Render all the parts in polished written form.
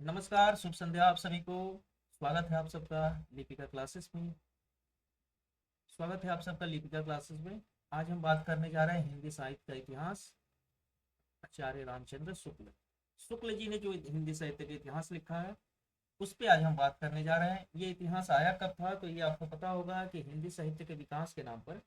नमस्कार, शुभ संध्या आप सभी को। स्वागत है आप सबका लिपिका क्लासेस में। स्वागत है आप सबका लिपिका क्लासेस में। आज हम बात करने जा रहे हैं हिंदी साहित्य का इतिहास। आचार्य रामचंद्र शुक्ल शुक्ल जी ने जो हिंदी साहित्य का इतिहास लिखा है उस पे आज हम बात करने जा रहे हैं। ये इतिहास आया कब था, तो ये आपको पता होगा कि हिंदी साहित्य के विकास के नाम पर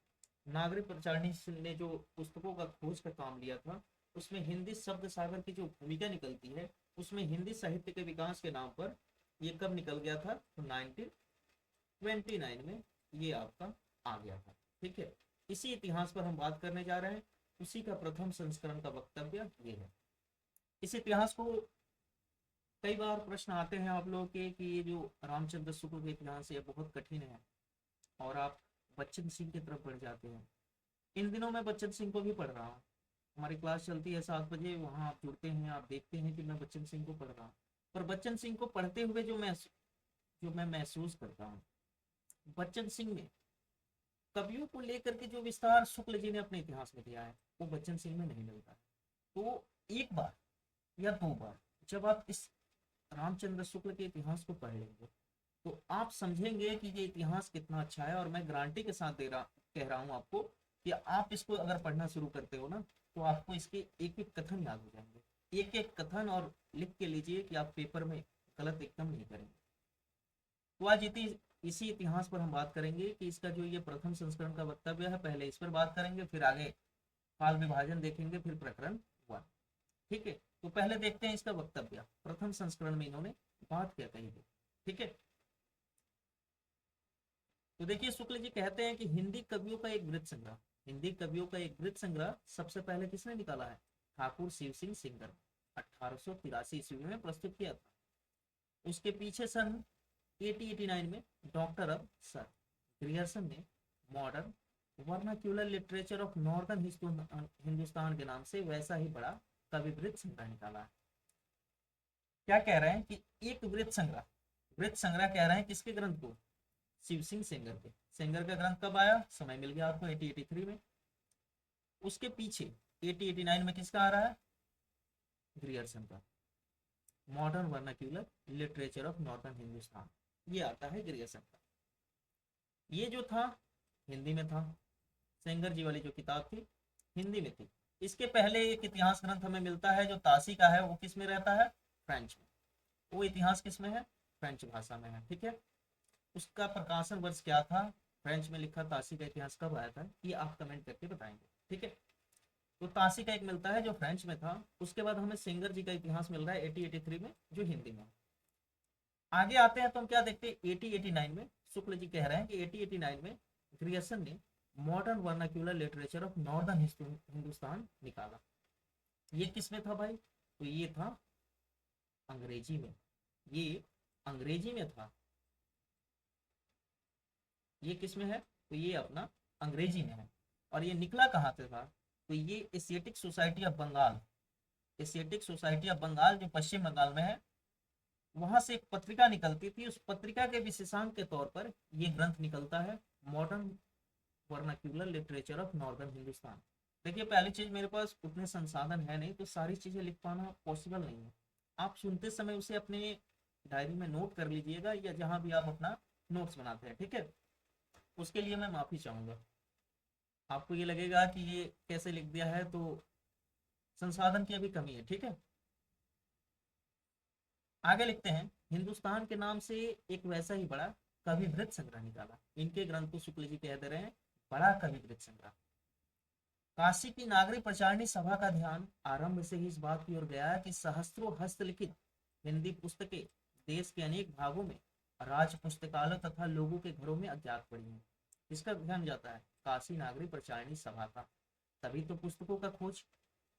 नागरिक प्रचारणी ने जो पुस्तकों का खोज का काम लिया था, उसमें हिंदी शब्द सागर की जो भूमिका निकलती है, उसमें हिंदी साहित्य के विकास के नाम पर ये कब निकल गया था, तो 1929 में ये आपका आ गया था। ठीक है, इसी इतिहास पर हम बात करने जा रहे हैं। उसी का प्रथम संस्करण का वक्तव्य ये है। इस इतिहास को कई बार प्रश्न आते हैं आप लोगों के कि ये जो रामचंद्र शुक्ल का इतिहास है बहुत कठिन है, और आप बच्चन सिंह की तरफ बढ़ जाते हैं। इन दिनों मैं बच्चन सिंह को भी पढ़ रहा हूँ। हमारी क्लास चलती है 7 बजे, वहाँ आप जुड़ते हैं, आप देखते हैं कि मैं बच्चन सिंह को पढ़ रहा हूँ। पर बच्चन सिंह को पढ़ते हुए जो मैं महसूस करता हूँ, बच्चन सिंह में कवियों को लेकर के जो विस्तार शुक्ल जी ने अपने इतिहास में दिया है वो बच्चन सिंह में नहीं मिलता। तो एक बार या दो बार जब आप इस रामचंद्र शुक्ल के इतिहास को पढ़ लेंगे तो आप समझेंगे कि ये इतिहास कितना अच्छा है। और मैं गारंटी के साथ कह रहा हूँ आपको कि आप इसको अगर पढ़ना शुरू करते हो ना, तो आपको इसके एक एक कथन याद हो जाएंगे, एक एक कथन, और लिख के लीजिए कि आप पेपर में गलत एकदम नहीं करेंगे। तो आज इसी इतिहास पर हम बात करेंगे कि इसका जो ये प्रथम संस्करण का वक्तव्य है, पहले इस पर बात करेंगे, फिर आगे काल विभाजन देखेंगे, फिर प्रकरण 1। ठीक है, तो पहले देखते हैं इसका वक्तव्य, प्रथम संस्करण में इन्होंने बात क्या कही थी। ठीक है, तो देखिए शुक्ल जी कहते हैं कि हिंदी कवियों का एक वृत्त संग्रह, हिंदी कवियों का एक वृत्त संग्रह सबसे पहले किसने निकाला है, ठाकुर शिव सिंह सिंगर, 1883 ईस्वी में प्रस्तुत किया था। उसके पीछे सन 1889 में डॉक्टर अब सर ग्रियर्सन ने modern vernacular literature of northern Hindustan के नाम से वैसा ही बड़ा कवि वृत्त संग्रह निकाला है। क्या कह रहे हैं कि एक वृत्त संग्रह कह रहे हैं किसके ग्रंथ को, शिव सिंह सेंगर के। सेंगर का ग्रंथ कब आया, समय मिल गया आपको 1883 में। उसके पीछे 1889 में किसका आ रहा है, ग्रियर्सन का, modern vernacular literature of northern Hindustan, ये आता है ग्रियर्सन का। ये जो था हिंदी में था, सेंगर जी वाली जो किताब थी हिंदी में थी। इसके पहले एक इतिहास ग्रंथ हमें मिलता है जो तासी का है, वो किस में रहता है, फ्रेंच में। वो इतिहास किस में है, फ्रेंच भाषा में है। ठीक है, उसका प्रकाशन वर्ष क्या था, फ्रेंच में लिखा तासी का इतिहास कब आया था, ये आप कमेंट करके बताएंगे। ठीक है, तो तासी का एक मिलता है जो फ्रेंच में था। उसके बाद हमें सेंगर जी का इतिहास मिल रहा है 1883 में, जो हिंदी में। आगे आते हैं तो हम क्या देखते हैं, 1889 में शुक्ल जी कह रहे हैं कि 1889 में ग्रियर्सन ने modern vernacular literature of northern Hindustan निकाला। ये किस में था भाई, तो ये था अंग्रेजी में, ये अंग्रेजी में था। ये किस में है, तो ये अपना अंग्रेजी में है। और ये निकला कहाँ से था, तो ये Asiatic Society of Bengal, Asiatic Society of Bengal जो पश्चिम बंगाल में है, वहां से एक पत्रिका निकलती थी। उस पत्रिका के विशेषांक के तौर पर ये ग्रंथ निकलता है, modern vernacular literature of northern Hindustan. देखिए पहली चीज, मेरे पास उतने संसाधन है नहीं तो सारी चीजें लिख पाना पॉसिबल नहीं है। आप सुनते समय उसे अपने डायरी में नोट कर लीजिएगा, या जहां भी आप अपना नोट्स बनाते हैं। ठीक है, उसके लिए मैं माफी चाहूंगा। आपको ये लगेगा कि ये कैसे लिख दिया है, तो संसाधन की अभी कमी है। ठीक है, आगे लिखते हैं, हिंदुस्तान के नाम से एक वैसा ही बड़ा कवि वृत्त संग्रह निकाला। इनके ग्रंथ को शुक्ल जी कह दे रहे हैं बड़ा कवि वृत्त संग्रह। काशी की नागरिक प्रचारणी सभा का ध्यान आरंभ से ही इस बात की ओर गया कि सहस्त्रों हस्तलिखित हिंदी पुस्तकें देश के अनेक भागों में राज पुस्तकालय तथा लोगों के घरों में अज्ञात पड़ी हैं। इसका ध्यान जाता है काशी नागरिक प्रचारणी सभा का, तभी तो पुस्तकों का खोज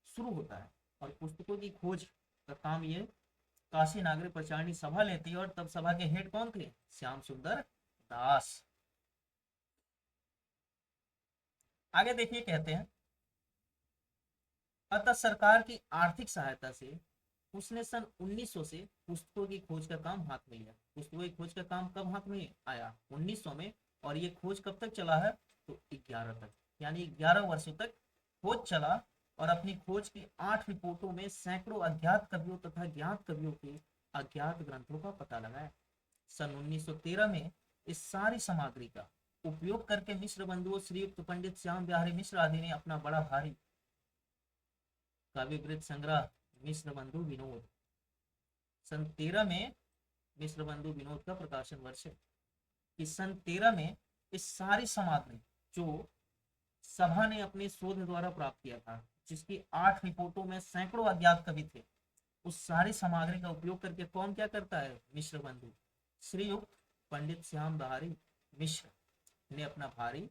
शुरू होता है। और पुस्तकों की खोज का काम ये काशी नागरिक प्रचारणी सभा लेती है। और तब सभा के हेड कौन थे, श्याम सुंदर दास। आगे देखिए कहते हैं, अतः सरकार की आर्थिक सहायता से उसने सन 1900 से पुस्तकों की खोज का काम हाथ में लिया। पुस्तकों की खोज का काम कब हाथ में आया, 1900 में। और ये खोज कब तक चला है, तो 11 तक, यानी 11 वर्षों तक खोज चला। और अपनी खोज की 8 रिपोर्टों में सैकड़ों अज्ञात कवियों तथा ज्ञात कवियों के अज्ञात ग्रंथों का पता लगाया। सन 1913 में इस सारी सामग्री का उपयोग करके मिश्र बंधुओं श्रीयुक्त पंडित श्याम बिहारी मिश्र आदि ने अपना बड़ा भारी काव्यवृत्त संग्रह मिश्र बंधु विनोद, सन 13 में मिश्र बंधु विनोद का प्रकाशन वर्ष है कि सन 13 में इस सारी सामग्री जो सभा ने अपने शोध द्वारा प्राप्त किया था, जिसकी 8 रिपोर्टों में सैकड़ों अज्ञात कवि थे, उस सारी सामग्री का उपयोग करके कौन क्या करता है, मिश्र बंधु श्रीयुक्त पंडित श्याम बिहारी मिश्र ने अपना भारी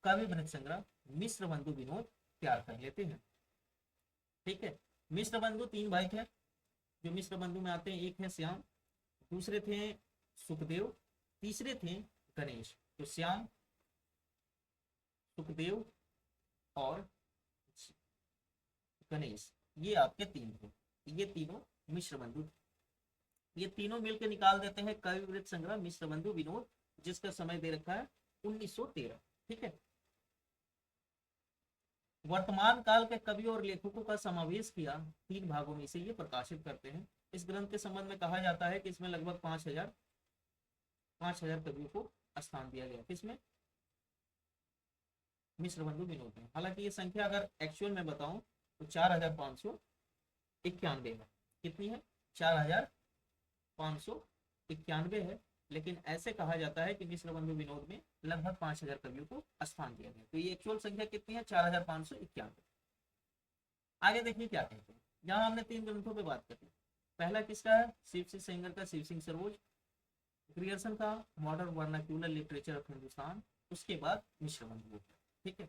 काव्यवृत्त संग्रह मिश्र बंधु विनोद तैयार कर लेते हैं। ठीक है, मिश्र बंधु 3 भाई थे जो मिश्र बंधु में आते हैं। एक है श्याम, दूसरे थे सुखदेव, तीसरे थे गणेश। तो श्याम, सुखदेव और गणेश, ये आपके 3 थे। ये तीनों मिश्र बंधु थे। ये तीनों मिलकर निकाल देते हैं काव्यवृत्त संग्रह मिश्र बंधु विनोद, जिसका समय दे रखा है 1913। ठीक है, वर्तमान काल के कवियों और लेखकों का समावेश किया 3 भागों में से ये प्रकाशित करते हैं। इस ग्रंथ के संबंध में कहा जाता है कि इसमें लगभग 5000 कवियों को स्थान दिया गया। किसमें, मिश्र बंधु विनोद में। हालांकि ये संख्या अगर एक्चुअल में बताऊं तो 4591 है। कितनी है, 4591 है। लेकिन ऐसे कहा जाता है कि मिश्र बंधु विनोद में लगभग 5000 कवियों को स्थान दिया गया। तो ये एक्चुअल संख्या कितनी है, 4591। आगे देखिए क्या कहते हैं। यहाँ हमने 3 ग्रंथों पे बात करी। पहला किसका है, शिव सिंह सेंगर का शिव सिंह सरोज, ग्रियर्सन का modern vernacular literature of Hindustan, उसके बाद मिश्र बंधु। ठीक है,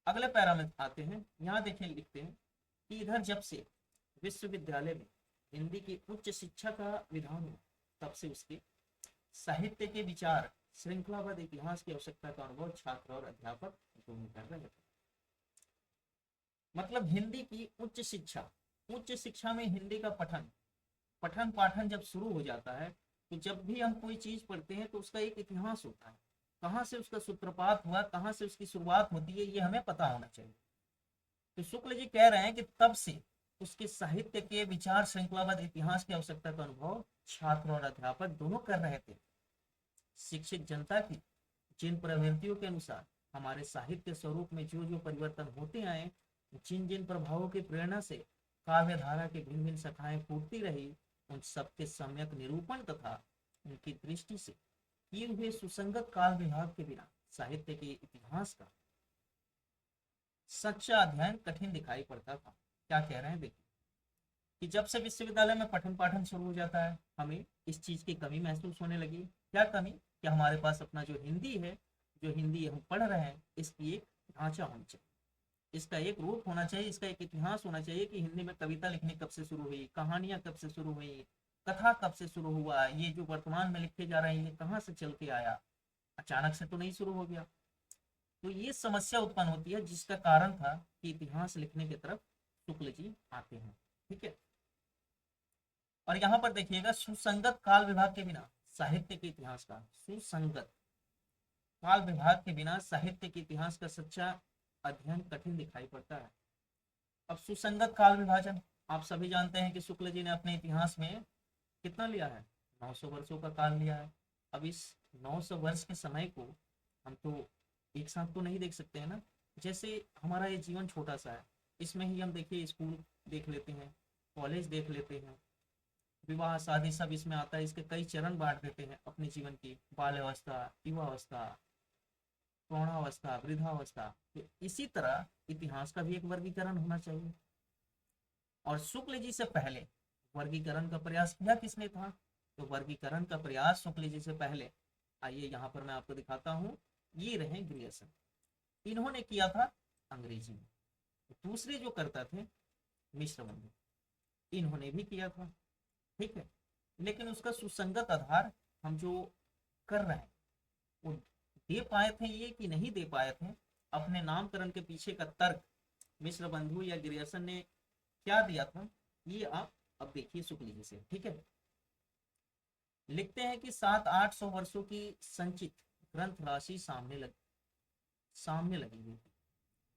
अगले पैरा में आते हैं। यहाँ देखिए लिखते हैं कि इधर जब से विश्वविद्यालय में हिंदी की उच्च शिक्षा का विधान हुआ, तब से उसके साहित्य के विचार श्रृंखलाबद्ध इतिहास की आवश्यकता का अनुभव छात्र और अध्यापक दोनों कर रहे थे। मतलब हिंदी की उच्च शिक्षा में हिंदी का पठन पाठन जब शुरू हो जाता है, तो जब भी हम कोई चीज पढ़ते हैं तो उसका एक इतिहास होता है। कहाँ से उसका सूत्रपात हुआ, कहाँ से उसकी शुरुआत होती है, ये हमें पता होना चाहिए। तो शुक्ल जी कह रहे हैं कि तब से उसके साहित्य के विचार श्रृंखलाबद्ध इतिहास की आवश्यकता का अनुभव छात्र और अध्यापक दोनों कर रहे थे। शिक्षित जनता की जिन प्रवृत्तियों के अनुसार हमारे साहित्य स्वरूप में जो जो परिवर्तन होते आए, जिन जिन प्रभावों की प्रेरणा से काव्य धारा की भिन्न भिन्न शाखाएं फूटती रही, उन सबके सम्यक निरूपण तथा उनकी दृष्टि से किए हुए सुसंगत काल विभाग के बिना साहित्य के इतिहास का सच्चा अध्ययन कठिन दिखाई पड़ता था। क्या कह रहे हैं, देखिए कि जब से विश्वविद्यालय में पठन पाठन शुरू हो जाता है, हमें इस चीज की कमी महसूस होने लगी। क्या कमी, कि हमारे पास अपना जो हिंदी है, जो हिंदी हम पढ़ रहे हैं, इसकी एक ढांचा होनी चाहिए, इसका एक रूप होना चाहिए, इसका एक इतिहास होना चाहिए कि हिंदी में कविता लिखनी कब से शुरू हुई, कहानियां कब से शुरू हुई, कथा कब से शुरू हुआ, ये जो वर्तमान में लिखे जा रहे हैं ये कहाँ से चल के आया, अचानक से तो नहीं शुरू हो गया। तो ये समस्या उत्पन्न होती है, जिसका कारण था कि इतिहास लिखने की तरफ शुक्ल जी आते हैं। ठीक है, और यहाँ पर देखिएगा, सुसंगत काल विभाग के बिना साहित्य के इतिहास का, सुसंगत काल विभाग के बिना साहित्य के इतिहास का सच्चा अध्ययन कठिन दिखाई पड़ता है। अब सुसंगत काल विभाजन, आप सभी जानते हैं कि शुक्ल जी ने अपने इतिहास में कितना लिया है, 900 वर्षों का काल लिया है। अब इस 900 वर्ष के समय को हम तो एक साथ तो नहीं देख सकते हैं ना। जैसे हमारा ये जीवन छोटा सा है, इसमें ही हम देखिए स्कूल देख लेते हैं, कॉलेज देख लेते हैं, विवाह शादी सब इसमें आता है। इसके कई चरण बांट देते हैं अपने जीवन की, बाल्यावस्था, युवावस्था, प्रौढ़ावस्था, वृद्धावस्था। तो इसी तरह इतिहास का भी एक वर्गीकरण होना चाहिए। और शुक्ल जी से पहले वर्गीकरण का प्रयास किया किसने था, तो वर्गीकरण का प्रयास शुक्ल जी से पहले, आइए यहाँ पर मैं आपको दिखाता हूँ, ये रहे ग्रियर्सन, इन्होंने किया था अंग्रेजी में। दूसरे जो करता थे मिश्र बंधु, इन्होंने भी किया था। ठीक है, लेकिन उसका सुसंगत आधार हम जो कर रहे हैं वो दे पाए थे ये कि नहीं दे पाए थे। अपने नामकरण के पीछे का तर्क मिश्र बंधु या ग्रियर्सन ने क्या दिया था, ये आप अब देखिए शुक्ल जी से। ठीक है, लिखते हैं कि 700-800 वर्षों की संचित ग्रंथ राशि सामने लगी हुई थी,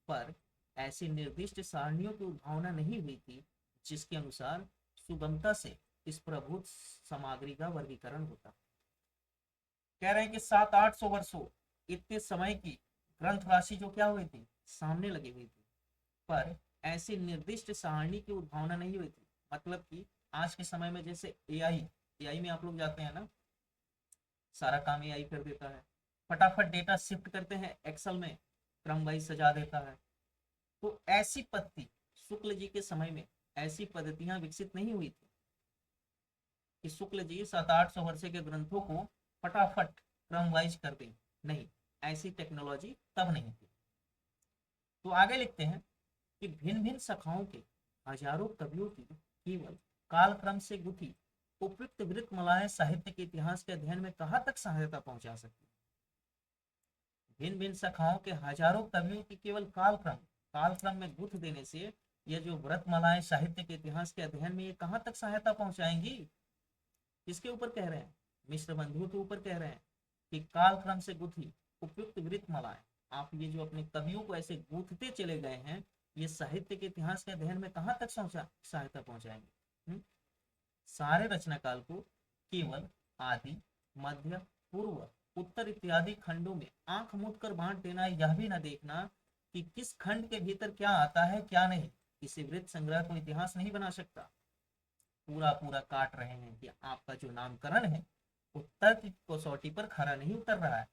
पर ऐसी निर्दिष्ट सारणियों की उद्भावना नहीं हुई थी जिसके अनुसार सुगमता से इस प्रभुत सामग्री का वर्गीकरण होता। कह रहे हैं कि 700-800 वर्षों इतने समय की ग्रंथ राशि जो क्या हुई थी, सामने लगी हुई थी, पर ऐसी निर्दिष्ट सारणी की उद्भावना नहीं हुई थी। मतलब कि आज के समय में जैसे एआई में आप लोग जाते हैं ना, सारा काम एआई कर देता है, फटाफट डेटा शिफ्ट करते हैं एक्सेल में, क्रम वाइज सजा देता है। तो ऐसी पद्धति शुक्ल जी के समय में ऐसी पद्धतियां विकसित नहीं हुई थी कि शुक्ल जी 700-800 वर्ष के ग्रंथों को फटाफट क्रम वाइज कर दें। नहीं, ऐसी टेक्नोलॉजी तब नहीं थी। तो आगे लिखते हैं कि भिन्न भिन्न शाखाओं के हजारों कवियों की केवल कालक्रम से गुथी उपयुक्त वृत्त मलाएं साहित्य के इतिहास के अध्ययन में कहाँ तक सहायता पहुंचा सकती है। भिन्न भिन्न शाखाओं के हजारों कवियों की केवल कालक्रम में गुथ देने से ये जो व्रतमालाएं साहित्य के इतिहास के अध्ययन में ये कहाँ तक सहायता पहुंचाएंगी। किसके ऊपर कह रहे हैं, मिश्र बंधुओं के ऊपर कह रहे हैं कि कालक्रम से गुथी उपयुक्त वृत्तमालाएं, आप ये जो अपने कवियों को ऐसे गूंथते चले गए हैं, ये साहित्य के इतिहास के अध्ययन में कहाँ तक सहायता पहुंचाएंगे। सारे रचना काल को केवल आदि, मध्य, पूर्व, उत्तर इत्यादि खंडों में आंख मूंद कर बांट देना, यह भी न देखना कि किस खंड के भीतर क्या आता है क्या नहीं, किसी वृत्त संग्रह को इतिहास नहीं बना सकता। पूरा पूरा काट रहे हैं कि आपका जो नामकरण है उत्तर की कसौटी पर खरा नहीं उतर रहा है।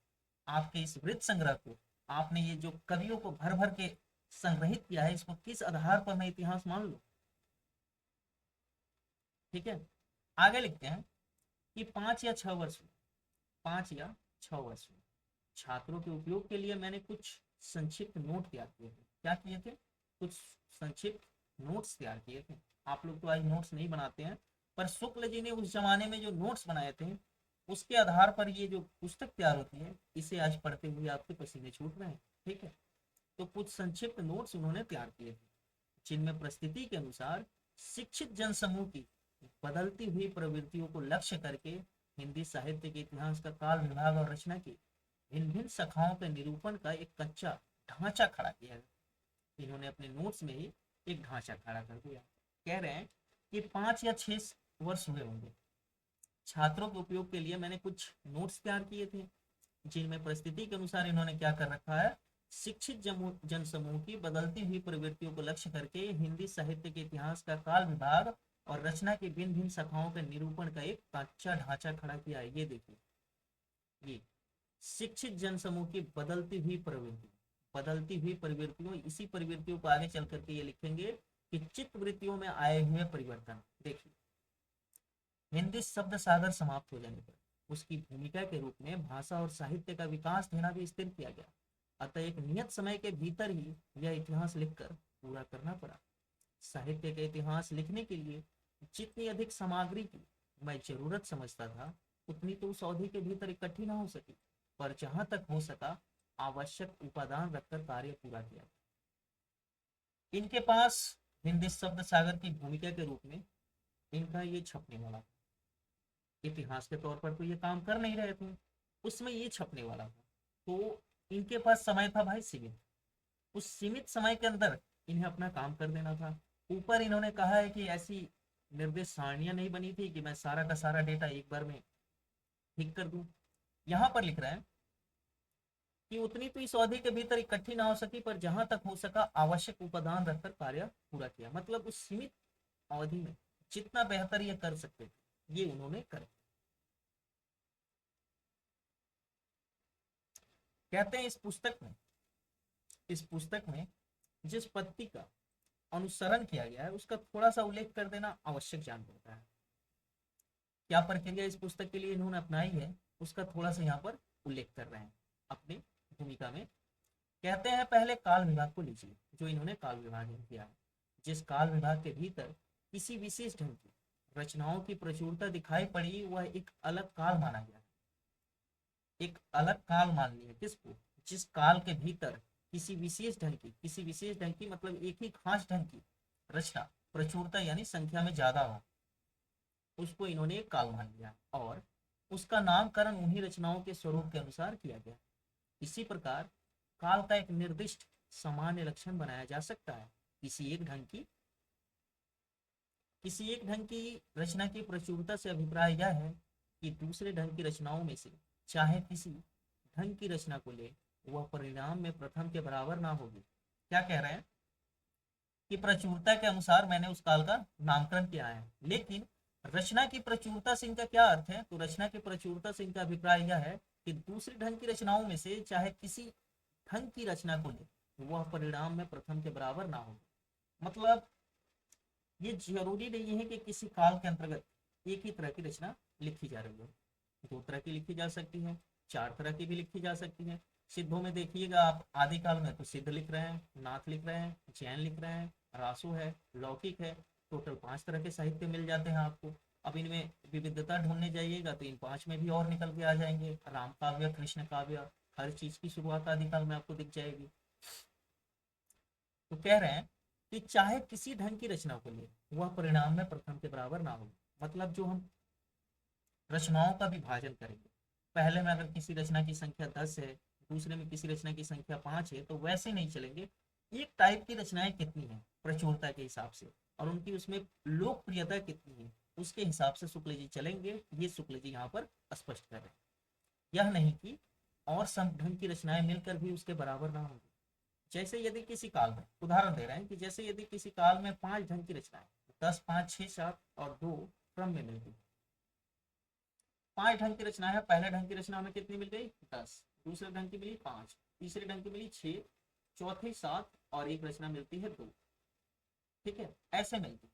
आपके इस वृत्त संग्रह को, आपने ये जो कवियों को भर भर के संग्रहित किया है, इसको किस आधार पर मैं इतिहास मान लूं। ठीक है, आगे लिखते हैं कि 5 या 6 वर्ष में छात्रों के उपयोग के लिए मैंने कुछ संक्षिप्त नोट तैयार किए थे। क्या किए थे, कुछ संक्षिप्त नोट्स तैयार किए थे। आप लोग तो आज नोट्स नहीं बनाते हैं, पर शुक्ल जी ने उस जमाने में जो नोट्स बनाए थे उसके आधार पर ये जो पुस्तक तैयार होती है, इसे आज पढ़ते हुए आपके पसीने छूट रहे हैं। ठीक है, तो कुछ संक्षिप्त नोट्स उन्होंने तैयार किए थे, जिनमें परिस्थिति के अनुसार शिक्षित जनसमूह की बदलती हुई प्रवृत्तियों को लक्ष्य करके हिंदी साहित्य के इतिहास का काल विभाग और रचना की भिन्न भिन्न शाखाओं के निरूपण का एक कच्चा ढांचा खड़ा किया है। इन्होंने अपने नोट्स में ही एक ढांचा खड़ा कर दिया। कह रहे हैं कि 5 या 6 वर्ष हुए होंगे, छात्रों के उपयोग के लिए मैंने कुछ नोट्स तैयार किए थे, जिनमें परिस्थिति के अनुसार इन्होंने क्या कर रखा है, शिक्षित जनसमूह की बदलती हुई प्रवृत्तियों को लक्ष्य करके हिंदी साहित्य के इतिहास का काल विभाग और रचना की भिन्न भिन्न शाखाओं के निरूपण का एक कच्चा ढांचा खड़ा किया है। ये देखिए, ये शिक्षित जनसमूह की बदलती हुई प्रवृत्तियों, इसी प्रवृत्तियों को आगे चल करके ये लिखेंगे कि चित्त वृत्तियों में आए हुए परिवर्तन। देखिए, हिंदी शब्द सागर समाप्त हो जाने पर उसकी भूमिका के रूप में भाषा और साहित्य का विकास देना भी स्थिर किया गया। अतः एक नियत समय के भीतर ही यह इतिहास लिखकर पूरा करना पड़ा। साहित्य के इतिहास लिखने के लिए जितनी अधिक सामग्री की मैं जरूरत समझता था, उतनी तो उस अवधि के भीतर इकट्ठी ना हो सकी, पर जहां तक हो सका आवश्यक उपादान रखकर कार्य पूरा किया। इनके पास हिंदी शब्द सागर की भूमिका के रूप में इनका ये छपने वाला था। इतिहास के तौर पर तो ये काम कर नहीं रहे थे, उसमें ये छपने वाला था। तो इनके पास समय था भाई सीमित, उस सीमित समय के अंदर इन्हें अपना काम कर देना था। ऊपर इन्होंने कहा है कि ऐसी निर्देश सारणियां नहीं बनी थी कि मैं सारा का सारा डेटा एक बार में ठीक कर दूं। यहाँ पर लिख रहे हैं कि उतनी तो इस अवधि के भीतर इकट्ठी ना हो सकी, पर जहां तक हो सका आवश्यक उपादान रखकर कार्य पूरा किया। मतलब उस सीमित अवधि में जितना बेहतर ये कर सकते थे ये उन्होंने कर। कहते हैं इस पुस्तक में जिस पद्धति का अनुसरण किया गया है उसका थोड़ा सा उल्लेख कर देना आवश्यक जान पड़ता है। क्या प्रक्रिया इस पुस्तक के लिए इन्होंने अपनाई है उसका थोड़ा सा यहाँ पर उल्लेख कर रहे हैं अपनी भूमिका में। कहते हैं पहले काल विभाग को लीजिए, जो इन्होंने काल विभाग किया है। जिस काल विभाग के भीतर किसी विशेष ढंग की रचनाओं की प्रचुरता दिखाई पड़ी, वह एक अलग काल माना गया। एक अलग काल मान लिया किसको, जिस काल के भीतर किसी विशेष ढंग की मतलब एक ही खास ढंग की रचना प्रचुरता यानी संख्या में ज्यादा हो, उसको इन्होंने एक काल मान लिया और उसका नामकरण उन्हीं रचनाओं के स्वरूप के अनुसार किया गया। इसी प्रकार काल का एक निर्दिष्ट सामान्य लक्षण बनाया जा सकता है किसी एक ढंग की किसी एक ढंग की रचना की प्रचुरता से अभिप्राय यह है कि दूसरे ढंग की रचनाओं में से चाहे किसी ढंग की रचना को ले, वह परिणाम में प्रथम के बराबर ना होगी। क्या कह रहे हैं कि प्रचुरता के अनुसार मैंने उस काल का नामकरण किया है, लेकिन रचना की प्रचुरता से इनका क्या अर्थ है? तो रचना की प्रचुरता से इनका अभिप्राय यह है कि दूसरे ढंग की रचनाओं में से चाहे किसी ढंग की रचना को ले, वह परिणाम में प्रथम के बराबर ना हो। मतलब ये जरूरी नहीं है कि किसी काल के अंतर्गत एक ही तरह की रचना लिखी जा रही है। दो तरह की लिखी जा सकती है, चार तरह की भी लिखी जा सकती है। सिद्धों में देखिएगा आप, आदिकाल में तो सिद्ध लिख रहे हैं, नाथ लिख रहे हैं, जैन लिख रहे हैं, रासु है, लौकिक है। टोटल 5 तरह के साहित्य मिल जाते हैं आपको। अब इनमें विविधता ढूंढने जाइएगा तो इन 5 में भी और निकल के आ जाएंगे। राम काव्य, कृष्ण काव्य, हर चीज की शुरुआत आदिकाल में आपको दिख जाएगी। तो कह रहे हैं कि चाहे किसी ढंग की रचना को ले, वह परिणाम में प्रथम के बराबर ना हो। मतलब जो हम रचनाओं का विभाजन करेंगे, पहले में अगर किसी रचना की संख्या 10 है, दूसरे में किसी रचना की संख्या 5 है, तो वैसे नहीं चलेंगे। एक टाइप की रचनाएं कितनी है प्रचुरता के हिसाब से, और उनकी उसमें लोकप्रियता कितनी है, उसके हिसाब से शुक्ल जी चलेंगे। ये शुक्ल जी यहाँ पर स्पष्ट कर रहे हैं। यह नहीं कि और सब ढंग की रचनाएं मिलकर भी उसके बराबर ना होंगी। जैसे यदि किसी काल में, उदाहरण दे रहे हैं कि जैसे यदि किसी काल में 5 ढंग की रचनाएं, 10, 5, 6, 7 और 2 क्रम में मिलती, 5 ढंग की रचना है, पहले ढंग की रचना में कितनी मिल गई? 10, दूसरे ढंग की मिली 5, तीसरे ढंग की मिली 6, चौथी 7 और एक रचना मिलती है 2। ठीक है, ऐसे मिलती।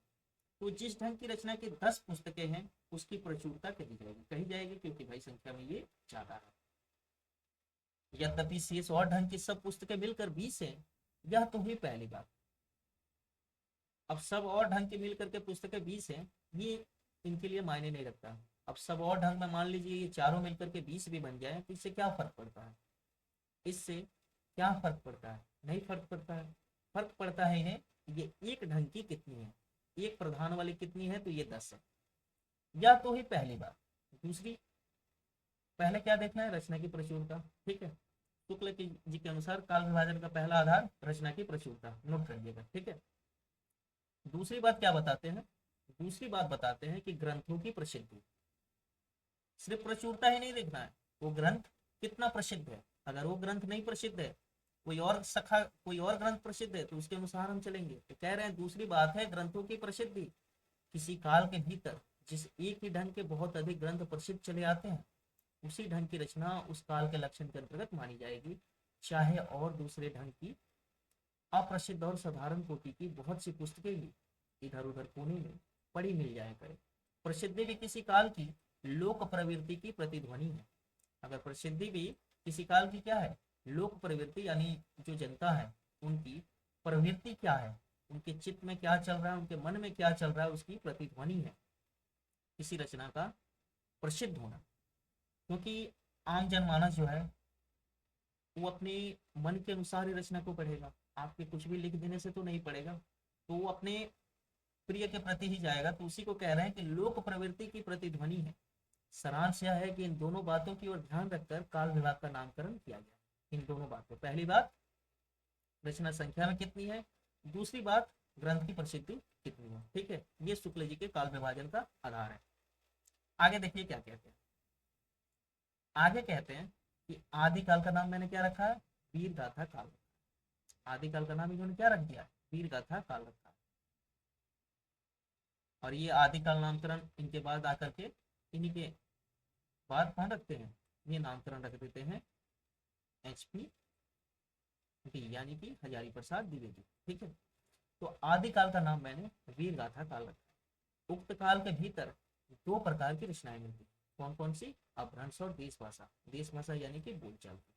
तो जिस ढंग की रचना की 10 पुस्तकें हैं, उसकी प्रचुरता कही जाएगी क्योंकि भाई संख्या में ये ज्यादा है। यद्यपि शेष और ढंग की सब पुस्तकें मिलकर 20 है, यह तो हुई पहली बात। अब सब और ढंग के मिलकर के पुस्तकें 20 है, ये इनके लिए मायने नहीं रखता। अब सब और ढंग में मान लीजिए ये चारों मिलकर के 20 भी बन जाए, तो इससे क्या फर्क पड़ता है? इससे क्या फर्क पड़ता है? नहीं फर्क पड़ता है। फर्क पड़ता है इन्हें ये एक ढंग की कितनी है, एक प्रधान वाली कितनी है, तो ये 10 है। या तो ही पहली बात। दूसरी, पहले क्या देखना है? रचना की प्रचुरता। ठीक है, शुक्ल जी के अनुसार काल विभाजन का पहला आधार रचना की प्रचुरता, नोट करिएगा। ठीक है, दूसरी बात क्या बताते हैं? दूसरी बात बताते हैं कि ग्रंथों की प्रसिद्धि। सिर्फ प्रचुरता ही नहीं देखना है, वो ग्रंथ कितना प्रसिद्ध है। अगर वो ग्रंथ नहीं प्रसिद्ध है, कोई और ग्रंथ प्रसिद्ध है, तो उसके अनुसार हम चलेंगे। तो कह रहे हैं दूसरी बात है ग्रंथों की प्रसिद्धि। किसी काल के भीतर जिस एक ही ढंग के बहुत अधिक ग्रंथ प्रसिद्ध चले आते हैं, उसी ढंग की रचना उस काल के लक्षण के अंतर्गत मानी जाएगी, चाहे और दूसरे ढंग की अप्रसिद्ध और साधारण कोटि की बहुत सी पुस्तकें ही इधर उधर कोने में पड़ी मिल जाए करे। प्रसिद्धि भी किसी काल की लोक प्रवृत्ति की प्रतिध्वनि है। अगर प्रसिद्धि भी किसी काल की क्या है? लोक प्रवृत्ति, यानी जो जनता है उनकी प्रवृत्ति क्या है, उनके चित्त में क्या चल रहा है, उनके मन में क्या चल रहा है, उसकी प्रतिध्वनि है किसी रचना का प्रसिद्ध होना। क्योंकि आम जनमानस जो है वो अपने मन के अनुसार ही रचना को पढ़ेगा, आपके कुछ भी लिख देने से तो नहीं पढ़ेगा। तो वो अपने प्रिय के प्रति ही जाएगा। तो उसी को कह रहे हैं कि लोक प्रवृत्ति की प्रतिध्वनि है। सारांश यह है कि इन दोनों बातों की ओर ध्यान रखकर काल विभाग का नामकरण किया गया। इन दोनों बातों, पहली बात रचना संख्या में कितनी है, दूसरी बात ग्रंथ की प्रसिद्धि कितनी है। ठीक है, ये शुक्ल जी के काल विभाजन का आधार है। आगे देखिए क्या कहते हैं। आगे कहते हैं कि आदिकाल का नाम मैंने क्या रखा है? वीर गाथा काल। आदिकाल का नाम इन्होंने क्या रख दिया? वीर गाथा काल रखा। और ये आदिकाल नामकरण इनके बाद आकर के इन्हीं के बाद कौन रखते हैं? ये नामकरण रख देते हैं HP डी, यानी कि हजारी प्रसाद द्विवेदी। ठीक है, तो आदिकाल का नाम मैंने वीर गाथा काल रखा। उक्त काल के भीतर 2 प्रकार की रचनाएं मिलती। कौन कौन सी? अपभ्रंश और देश भाषा। देश भाषा यानी कि बोलचाल की।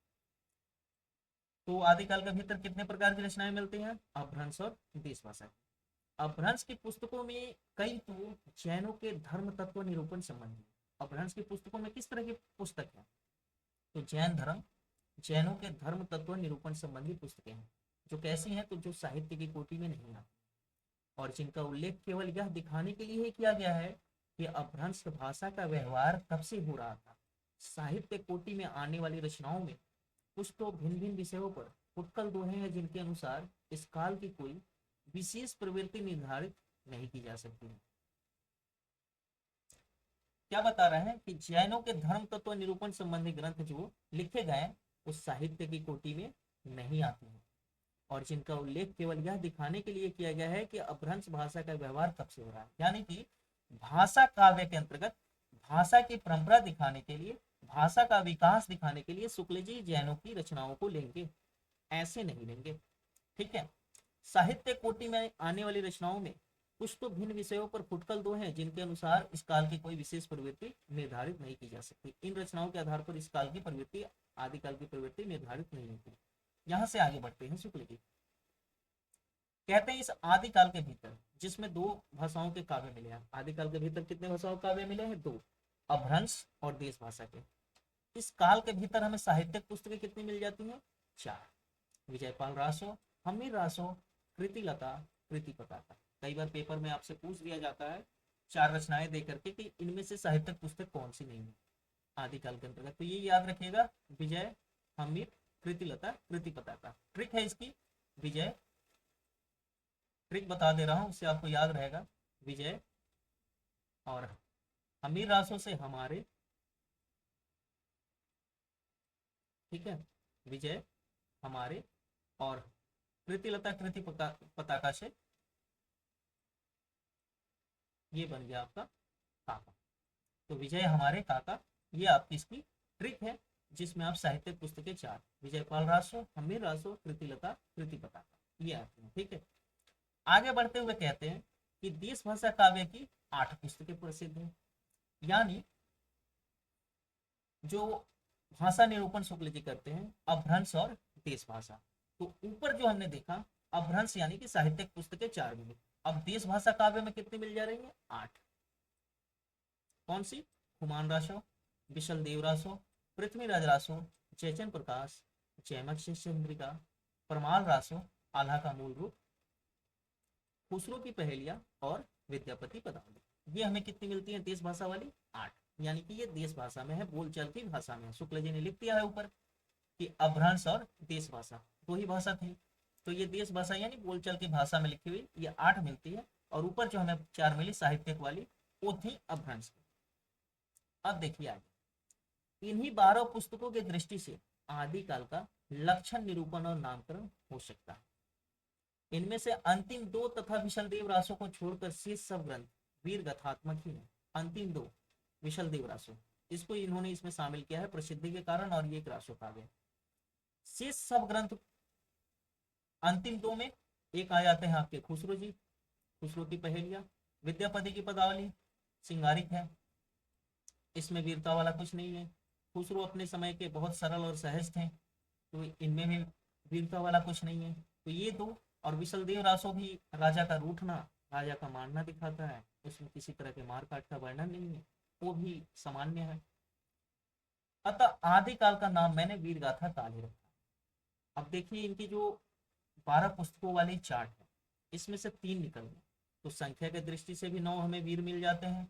तो आदिकाल के भीतर कितने प्रकार की रचनाएं मिलती हैं? अपभ्रंश और देश भाषा। अपभ्रंश की पुस्तकों में कई तो जैनों के धर्म तत्व निरूपण संबंधी। अपभ्रंश की पुस्तकों में किस तरह की पुस्तक है? तो जैनों के धर्म तत्व निरूपण संबंधी पुस्तकें हैं, जो कैसी हैं? तो जो साहित्य की कोटि में नहीं आती, और जिनका उल्लेख केवल यह दिखाने के लिए किया गया है कि अपभ्रंश भाषा का व्यवहार कब से हो रहा था। साहित्य कोटि में आने वाली रचनाओं में कुछ तो भिन्न भिन्न विषयों पर फुटकल दोहे हैं, जिनके अनुसार इस काल की कोई विशेष प्रवृत्ति निर्धारित नहीं की जा सकती है। क्या बता रहे हैं कि जैनों के धर्म तत्व निरूपण संबंधी ग्रंथ जो लिखे गए उस साहित्य की कोटि में नहीं आते हैं, और जिनका उल्लेख केवल यह दिखाने के लिए किया गया है कि अपभ्रंश भाषा का व्यवहार कब से हो रहा है, यानी कि भाषा काव्य के अंतर्गत भाषा की परंपरा दिखाने के लिए, भाषा का विकास दिखाने के लिए शुक्ल जी जैनों की रचनाओं को लेंगे, ऐसे नहीं लेंगे। ठीक है, साहित्य कोटि में आने वाली रचनाओं में कुछ तो भिन्न विषयों पर फुटकल दो हैं, जिनके अनुसार इस काल की कोई विशेष प्रवृत्ति निर्धारित नहीं की जा सकती। इन रचनाओं के आधार पर इस काल की प्रवृत्ति, आदिकाल की प्रवृत्ति निर्धारित नहीं होती। यहां से आगे बढ़ते हैं। शुक्ल जी कहते हैं इस आदिकाल के भीतर, जिसमें दो भाषाओं के काव्य मिले हैं, आदिकाल के भीतर कितने भाषाओं के काव्य मिले हैं? दो, अपभ्रंश और देश भाषा के। इस काल के भीतर हमें साहित्यिक पुस्तकें कितनी मिल जाती हैं? चार। विजयपाल रासो, हमीर रासो, कृतिलता, कृति पताका। कई बार पेपर में आपसे पूछ दिया जाता है चार रचनाएं दे करके कि इनमें से साहित्यिक पुस्तक कौन सी नहीं है आदिकाल के अंतर्गत, तो ये याद रखिएगा, विजय, हमीर, कृतिलता, कृति पताका। ट्रिक है इसकी, विजय, ट्रिक बता दे रहा हूं, उससे आपको याद रहेगा। विजय और हमीर रासों से हमारे, ठीक है, विजय हमारे, और कृतिलता कृति पताका से ये बन गया आपका काका। तो विजय हमारे काका, ये आपकी इसकी ट्रिक है, जिसमें आप साहित्यिक पुस्तकें चार, विजयपाल रासो, हमीर रासो, कृतिलता, कृति पताका, ये आती है। ठीक है, आगे बढ़ते हुए कहते हैं कि देश भाषा काव्य की 8 पुस्तकें प्रसिद्ध हैं, यानी जो भाषा निरूपण शुक्ल जी करते हैं अपभ्रंश और देश भाषा। तो ऊपर जो हमने देखा अपभ्रंश यानी कि साहित्यिक पुस्तकें 4 मिली, अब देश भाषा काव्य में कितनी मिल जा रही है? 8। कौन सी? खुमान रासो, विशल देव रासो, पृथ्वीराज रासो, जयचंद प्रकाश, जयमत चंद्रिका, परमाल रासो, आल्हा का मूल रूप, खुसरो की पहेलियां और विद्यापति पदावली। ये हमें कितनी मिलती है देश भाषा वाली? 8। यानी कि ये देश भाषा में है, बोलचाल की भाषा में है। शुक्ल जी ने लिख दिया है ऊपर कि अपभ्रंश और देश भाषा दो ही भाषा थी, तो ये देश भाषा यानी बोलचाल की भाषा में लिखी हुई ये 8 मिलती है, और ऊपर जो हमें 4 मिली साहित्यिक वाली वो थी अपभ्रंश की। अब देखिए आगे, इन्हीं 12 पुस्तकों की दृष्टि से आदिकाल का लक्षण निरूपण और नामकरण हो सकता है। इनमें से अंतिम 2 तथा विशल देव रासों को छोड़कर शेष सब ग्रंथ वीर गाथात्मक ही है। अंतिम 2 विशल देव रासो, इसको इन्होंने इसमें शामिल किया है प्रसिद्धि के कारण, और ये एक रासो काव्य। शेष सब ग्रंथ अंतिम 2 में एक आ जाते हैं आपके खुसरो जी, खुसरो की पहेलियां, विद्यापति की पदावली सिंगारिक है, इसमें वीरता वाला कुछ नहीं है। खुसरो अपने समय के बहुत सरल और सहज थे, तो इनमें भी वीरता वाला कुछ नहीं है। तो ये दो, और विशलदेव रासो भी राजा का रूठना, राजा का मानना दिखाता है, उसमें किसी तरह के मारकाट का वर्णन नहीं है, वो भी सामान्य है। अतः आदिकाल का नाम मैंने वीर गाथा काल ही रखा। अब देखिए इनकी जो 12 पुस्तकों वाली चार्ट है, इसमें से 3 निकल गए, तो संख्या की दृष्टि से भी 9 हमें वीर मिल जाते हैं।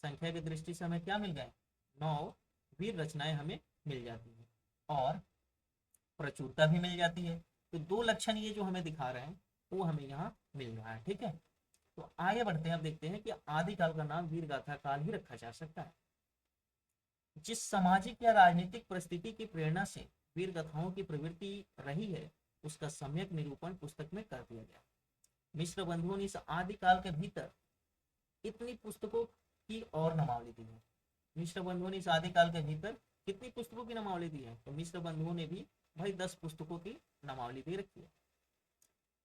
संख्या की दृष्टि से हमें क्या मिल गए? 9 वीर रचनाएं हमें मिल जाती हैं, और प्रचुरता भी मिल जाती है। तो 2 लक्षण ये जो हमें दिखा रहे हैं वो हमें यहाँ मिल रहा है। ठीक है, तो आगे बढ़ते हैं, अब देखते हैं कि आदिकाल का नाम वीर गाथा काल ही रखा जा सकता है। जिस सामाजिक या राजनीतिक परिस्थिति की प्रेरणा से वीर गाथाओं की प्रवृत्ति रही है, उसका सम्यक निरूपण पुस्तक में कर दिया गया। मिश्र बंधुओं ने इस आदिकाल के भीतर इतनी पुस्तकों की और नामावली दी है। मिश्र बंधुओं ने इस आदिकाल के भीतर कितनी पुस्तकों की नामावली दी है? तो मिश्र बंधुओं ने भी भाई 10 पुस्तकों की नामावली दे रखी है।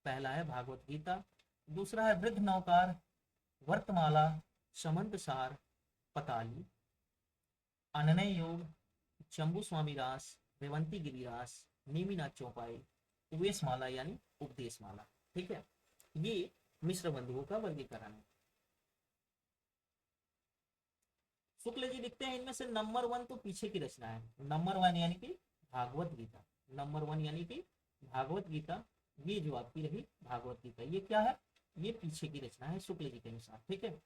पहला है भागवत गीता, दूसरा है वृद्ध नौकार, वर्तमाला, समंत सार, पताली, अननय योग, शंभु स्वामी रास, रेवंती गिरिरास, नेमिनाथ चौपाई, उपदेश माला यानी उपदेश माला। ठीक है, ये मिश्र बंधुओं का वर्गीकरण है। शुक्ल जी लिखते हैं इनमें से नंबर 1 तो पीछे की रचना है। नंबर 1 यानी कि भागवत गीता, नंबर 1 यानी कि भागवत गीता, ये जो आपकी रही भागवत गीता, ये क्या है? ये पीछे की रचना है शुक्ल जी के अनुसार। ठीक है,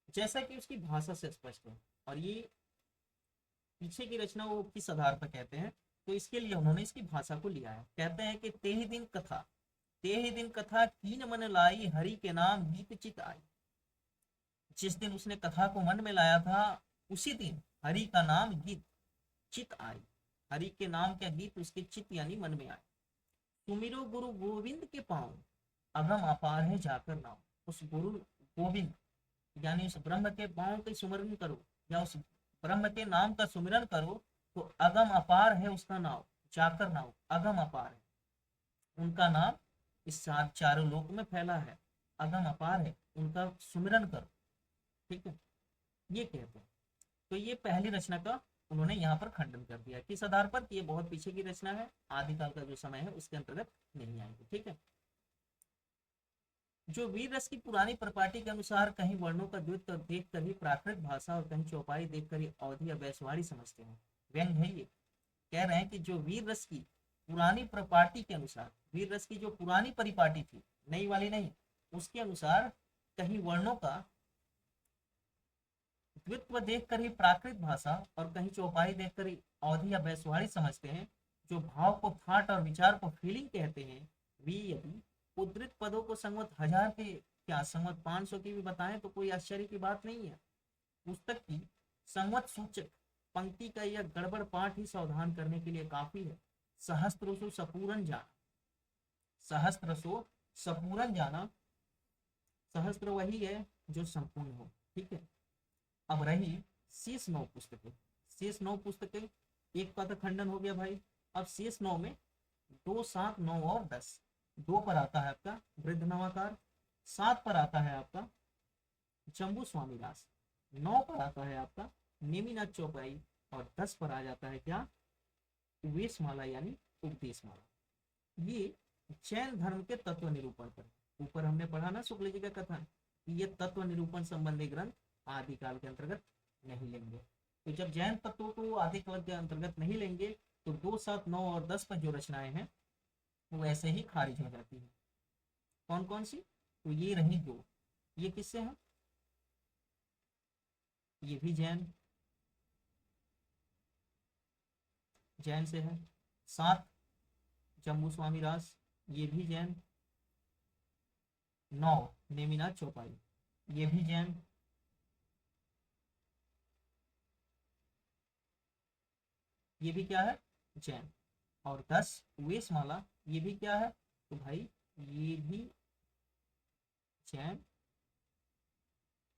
जैसा कि उसकी भाषा से स्पष्ट है, और ये पीछे की रचना वो किस आधार पर कहते हैं, तो इसके लिए उन्होंने इसकी भाषा को लिया है। कहते हैं कि ते ही दिन कथा कीन मन लाई, हरि के नाम गीत चित आई, जिस दिन उसने कथा को मन में लाया था, उसी दिन हरि का नाम गीत चित आई। हरि के नाम का गीत उसके चित यानी मन में आए। सुमिरो गुरु गोविंद के पाँव, अगम अपार है जाकर नाम। उस गुरु गोविंद यानी उस ब्रह्म के पाँव के सुमिरन करो, या उस ब्रह्म के नाम का सुमिरन करो, तो अगम अपार है उसका नाम, जाकर नाम अगम अपार है। उनका नाम इस चारों लोक में फैला है, अगम अपार है, उनका सुमिरन करो। ठीक है, ये कहते हैं। तो ये पहली रचना का उन्होंने यहाँ पर खंडन कर दिया। किस आधार पर? ये बहुत पीछे की रचना है, आदिकाल का जो समय है उसके अंतर्गत नहीं आएगी। ठीक है, जो वीर रस की पुरानी प्रपाटी के अनुसार कहीं वर्णों का द्वित्व देख कर ही प्राकृत भाषा और कहीं चौपाई देख कर ही अवधि या वैश्वाड़ी समझते हैं। व्यंग है ये। कह रहे हैं कि जो वीर रस की पुरानी प्रपाटी के अनुसार, वीर रस की जो पुरानी परिपाटी थी, नई वाली नहीं, उसके अनुसार कहीं वर्णों का द्वित्व देखकर ही प्राकृत भाषा और कहीं चौपाई देखकर ही अवधि या वैश्वाड़ी समझते हैं। जो भाव को थाट और विचार को फीलिंग कहते हैं, वी यदि उद्धृत पदों को संवत 1000 के क्या संवत 500 की भी बताएं तो कोई आश्चर्य की बात नहीं है। पुस्तक की संवत सूचक पंक्ति का यह गड़बड़ पाठ ही सावधान करने के लिए काफी है। सहस्त्रसु सपूरन जाना, सहस्त्रसु सपूरन जाना, सहस्त्र वही है जो संपूर्ण हो। ठीक है, अब रही शेष 9 पुस्तकें। शेष 9 पुस्तकें, एक का तो खंडन हो गया भाई। अब शेष 9 में 2, 7, 9 और 10। 2 पर आता है आपका वृद्ध नवाकार, 7 पर आता है आपका जम्बू स्वामी दास, 9 पर आता है आपका नेमिनाथ चौपाई, और 10 पर आ जाता है क्या? उपदेश माला यानी उपदेश माला। ये जैन धर्म के तत्व निरूपण पर, ऊपर हमने पढ़ा ना शुक्ल जी का कथन, ये तत्व निरूपण संबंधी ग्रंथ आदिकाल के अंतर्गत नहीं लेंगे। तो जब जैन तत्वों को आदिकाल के अंतर्गत नहीं लेंगे, तो 2, 7, 9 और 10 पर जो रचनाएं हैं वो ऐसे ही खारिज हो जाती है। कौन कौन सी? तो ये रही 2। ये किससे है? ये भी जैन, जैन से है। 7 जम्बू स्वामी दास, ये भी जैन। 9 नेमिनाथ चौपाई, ये भी जैन। ये भी क्या है? जैन। और 10 वेशमाला, ये भी क्या है? तो भाई ये भी जैन।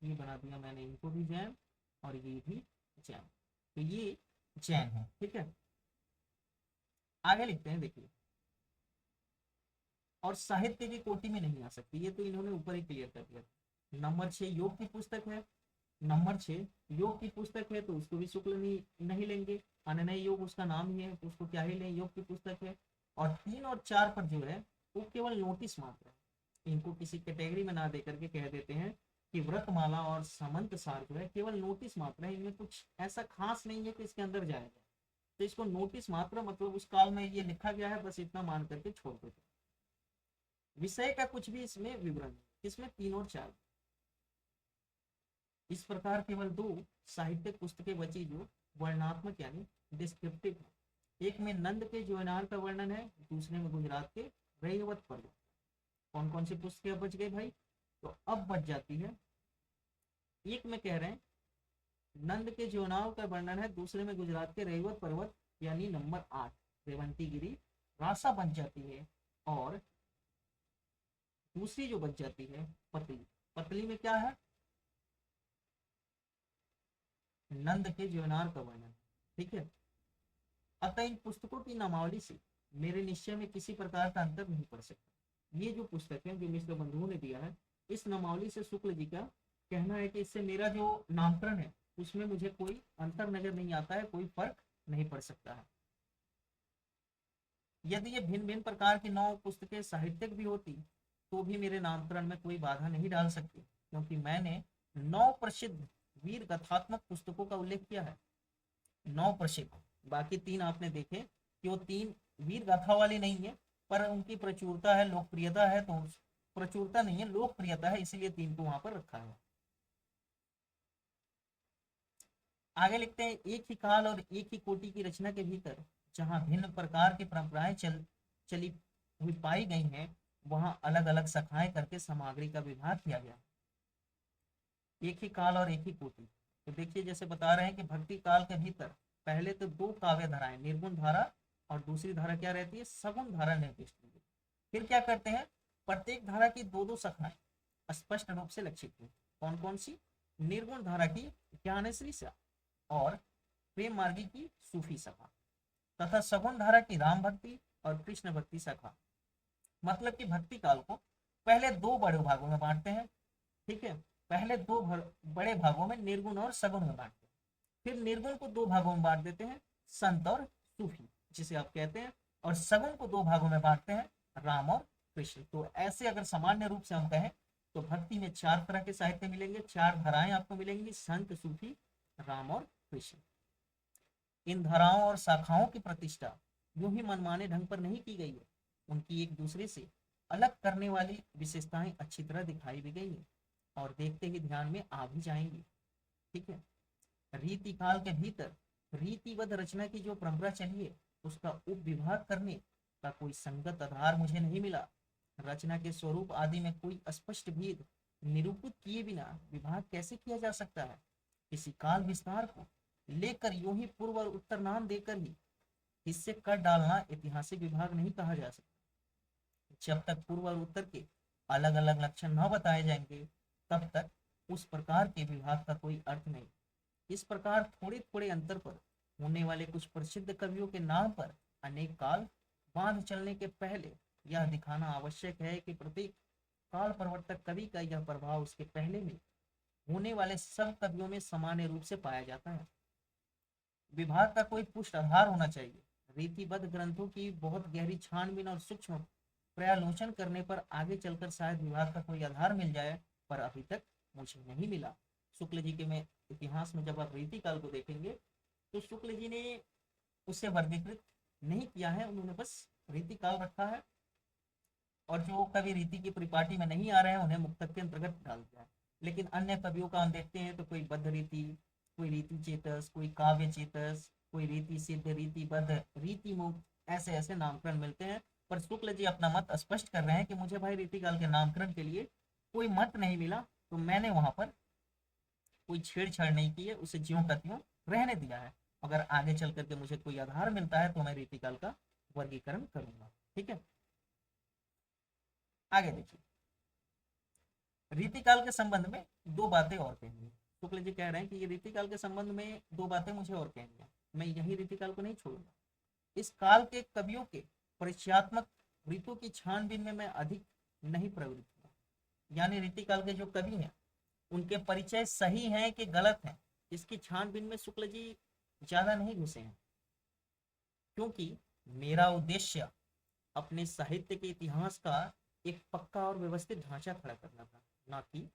ये बना दिया मैंने इनको भी जैन, और ये भी जैन। तो ये जैन है। ठीक है, आगे लिखते हैं, देखिए। और साहित्य की कोटि में नहीं आ सकती, ये तो इन्होंने ऊपर ही क्लियर कर दिया। नंबर 6 योग की पुस्तक है। नंबर 6 योग की पुस्तक है, तो उसको भी शुक्ल नहीं लेंगे। अनन्य योग उसका नाम ही है, तो उसको क्या ही लें, योग की पुस्तक है। और 3 और 4 पर जो है वो केवल नोटिस मात्र है। इनको किसी कैटेगरी में ना दे करके कह देते हैं कि व्रतमाला और समंत सार जो है केवल नोटिस मात्र है, इनमें कुछ ऐसा खास नहीं है कि इसके अंदर जाएगा। तो इसको नोटिस मात्र मतलब उस काल में ये लिखा गया है, बस इतना मान करके छोड़ देते। विषय का कुछ भी इसमें विवरण, इसमें 3 और 4। इस प्रकार केवल 2 साहित्यिक पुस्तकें बची जो वर्णात्मक यानी डिस्क्रिप्टिव है। एक में नंद के ज्वाइनार का वर्णन है, दूसरे में गुजरात के रैवत पर्वत। कौन कौन सी पुस्तकें बच गई भाई? तो अब बच जाती है, एक में कह रहे हैं नंद के ज्वाइनार का वर्णन है, दूसरे में गुजरात के रैवत पर्वत यानी नंबर 8 रेवंती गिरी रासा बच जाती है। और दूसरी जो बच जाती है पतली, पतली में क्या है? नंद के ज्वाइनार का वर्णन। ठीक है, अतः इन पुस्तकों की नामावली से मेरे निश्चय में किसी प्रकार का अंतर नहीं पड़ सकता। ये जो पुस्तक है जो मिश्र बंधुओं ने दिया है, इस नामावली से शुक्ल जी का कहना है कि इससे मेरा जो नामकरण है उसमें मुझे कोई अंतर नजर नहीं आता है, कोई फर्क नहीं पड़ सकता है। यदि ये भिन्न भिन्न प्रकार की 9 पुस्तकें साहित्यिक भी होती तो भी मेरे नामकरण में कोई बाधा नहीं डाल सकती, क्योंकि मैंने 9 प्रसिद्ध वीर गाथात्मक पुस्तकों का उल्लेख किया है। 9 प्रसिद्ध, बाकी 3 आपने देखे कि वो 3 वीर गाथा वाली नहीं है, पर उनकी प्रचुरता है, लोकप्रियता है, तो प्रचुरता नहीं है, लोकप्रियता है, इसीलिए 3 को वहां पर रखा है। आगे लिखते हैं, एक ही काल और एक ही कोटि की रचना के भीतर जहां भिन्न प्रकार की परंपराएं चली हुई पाई गई हैं, वहां अलग अलग शाखाएं करके सामग्री का विभाग किया गया। एक ही काल और एक ही कोटि। तो देखिए जैसे बता रहे हैं कि भक्ति काल के भीतर पहले तो दो काव्य धाराएं, निर्गुण धारा और दूसरी धारा क्या रहती है, सगुण धारा निर्दिष्ट की गई। फिर क्या करते हैं, प्रत्येक धारा की दो दो शाखाएं स्पष्ट रूप से लक्षित हुई। कौन कौन सी, निर्गुण धारा की ज्ञानेश्वरी सा और प्रेम मार्गी की सूफी शाखा, तथा सगुण धारा की राम भक्ति और कृष्ण भक्ति शाखा। मतलब कि भक्ति काल को पहले दो बड़े भागों में बांटते हैं, ठीक है, पहले दो बड़े भागों में निर्गुण और सगुण में बांटते हैं, फिर निर्गुण को दो भागों में बांट देते हैं, संत और सूफी जिसे आप कहते हैं, और सगुण को दो भागों में बांटते हैं, राम और कृष्ण। तो ऐसे अगर सामान्य रूप से हम कहें तो भक्ति में चार तरह के साहित्य मिलेंगे, चार धाराएं आपको मिलेंगी, संत, सूफी, राम और कृष्ण। इन धाराओं और शाखाओं की प्रतिष्ठा यूं ही मनमाने ढंग पर नहीं की गई है, उनकी एक दूसरे से अलग करने वाली विशेषताएं अच्छी तरह दिखाई भी गई है और देखते ही ध्यान में आ भी जाएंगी। ठीक है, रीति काल के भीतर रीतिबद्ध रचना की जो परंपरा चली है उसका उपविभाग करने का कोई संगत आधार मुझे नहीं मिला। रचना के स्वरूप आदि में कोई स्पष्ट भेद निरूपित किए बिना विभाग कैसे किया जा सकता है। किसी काल विस्तार को लेकर यूं ही पूर्व और उत्तर नाम देकर ही हिस्से कर डालना ऐतिहासिक विभाग नहीं कहा जा सकता। जब तक पूर्व और उत्तर के अलग अलग लक्षण न बताए जाएंगे तब तक उस प्रकार के विभाग का कोई अर्थ नहीं। इस प्रकार थोड़े थोड़े अंतर पर होने वाले कुछ प्रसिद्ध कवियों के नाम पर अनेक काल बांध चलने के पहले यह दिखाना आवश्यक है कि प्रत्येक काल प्रवर्तक कवि का यह प्रभाव उसके पहले में होने वाले सब कवियों में सामान्य रूप से पाया जाता है। विभाग का कोई पुष्ट आधार होना चाहिए। रीतिबद्ध ग्रंथों की बहुत गहरी छानबीन और सूक्ष्म पर्यालोचन करने पर आगे चलकर शायद विभाग का कोई आधार मिल जाए, पर अभी तक मुझे नहीं मिला। शुक्ल जी के में इतिहास में जब आप रीति काल को देखेंगे तो शुक्ल जी ने उसे वर्गीकृत नहीं किया है, उन्होंने बस रीति काल रखा है, और जो कवि रीति की परिपाटी में नहीं आ रहे हैं उन्हें मुक्तक के अंतर्गत डाल दिया है। लेकिन अन्य कवियों का हम देखते हैं तो कोई बद्ध रीति, कोई रीति चेतस, कोई काव्य चेतस, कोई रीति सिद्ध, रीति बद्ध, रीति मुक्त, ऐसे ऐसे नामकरण मिलते हैं। पर शुक्ल जी अपना मत स्पष्ट कर रहे हैं कि मुझे भाई रीति काल के नामकरण के लिए कोई मत नहीं मिला, तो मैंने वहां पर कोई छेड़छाड़ नहीं की है, उसे ज्यों का त्यों रहने दिया है। अगर आगे चल करके मुझे कोई आधार मिलता है तो मैं रीतिकाल का वर्गीकरण करूंगा। ठीक है, आगे देखिए, रीतिकाल के संबंध में दो बातें और कहनी है। शुक्ल जी कह रहे हैं कि ये रीतिकाल के संबंध में दो बातें मुझे और कहनी है, मैं यही रीतिकाल को नहीं छोड़ूंगा। इस काल के कवियों के परिचयात्मक रीतों की छानबीन में मैं अधिक नहीं प्रवृत्त हूँ। यानी रीतिकाल के जो कवि हैं उनके परिचय सही हैं कि गलत हैं, इसकी छानबीन में शुक्ल जी ज्यादा नहीं घुसे हैं, क्योंकि मेरा उद्देश्य अपने साहित्य के इतिहास का एक पक्का और व्यवस्थित ढांचा खड़ा करना था, ना कि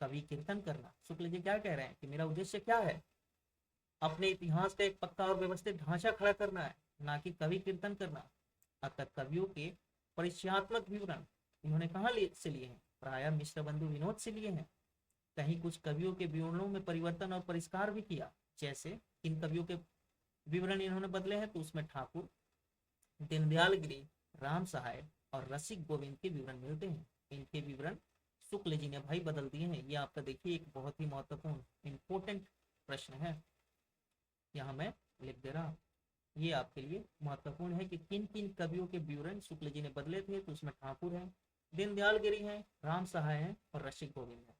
कवि कीर्तन करना। शुक्ल जी क्या कह रहे हैं कि मेरा उद्देश्य क्या है, अपने इतिहास का एक पक्का और व्यवस्थित ढांचा खड़ा करना है, ना कि कवि कीर्तन करना। अतः कवियों के परिचयात्मक विवरण इन्होंने कहाँ से लिए हैं, प्रायः मिश्र बंधु विनोद से लिए हैं। कहीं कुछ कवियों के विवरणों में परिवर्तन और परिष्कार भी किया, जैसे इन कवियों के विवरण इन्होंने बदले हैं तो उसमें ठाकुर, दीनदयाल गिरी, राम सहाय और रसिक गोविंद के विवरण मिलते हैं। इनके विवरण शुक्ल जी ने भाई बदल दिए हैं। ये आपका देखिए एक बहुत ही महत्वपूर्ण इंपोर्टेंट प्रश्न है, यहाँ मैं लिख दे रहा हूँ। ये आपके लिए महत्वपूर्ण है कि किन किन कवियों के विवरण शुक्ल जी ने बदले थे, तो उसमें ठाकुर है, दीनदयाल गिरी है, राम सहाय है और रसिक गोविंद है।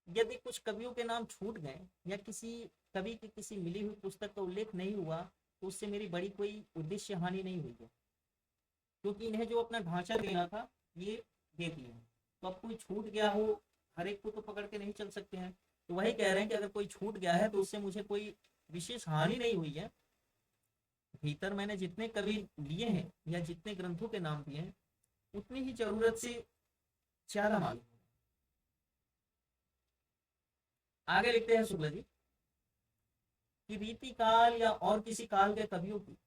यदि कुछ कवियों के नाम छूट गए या किसी कवि की किसी मिली हुई पुस्तक का उल्लेख नहीं हुआ तो उससे मेरी बड़ी कोई उद्देश्य हानि नहीं हुई है, क्योंकि इन्हें जो अपना ढांचा देना था ये दे दिए हैं। तो अब कोई छूट गया हो, हर एक को तो पकड़ के नहीं चल सकते हैं, तो वही कह रहे हैं कि अगर कोई छूट गया है तो उससे मुझे कोई विशेष हानि नहीं हुई है। भीतर मैंने जितने कवि लिए हैं या जितने ग्रंथों के नाम दिए हैं उतनी ही जरूरत से ज्यादा मालूम। आगे लिखते हैं शुक्ल जी कि रीति काल या और किसी काल के कवियों की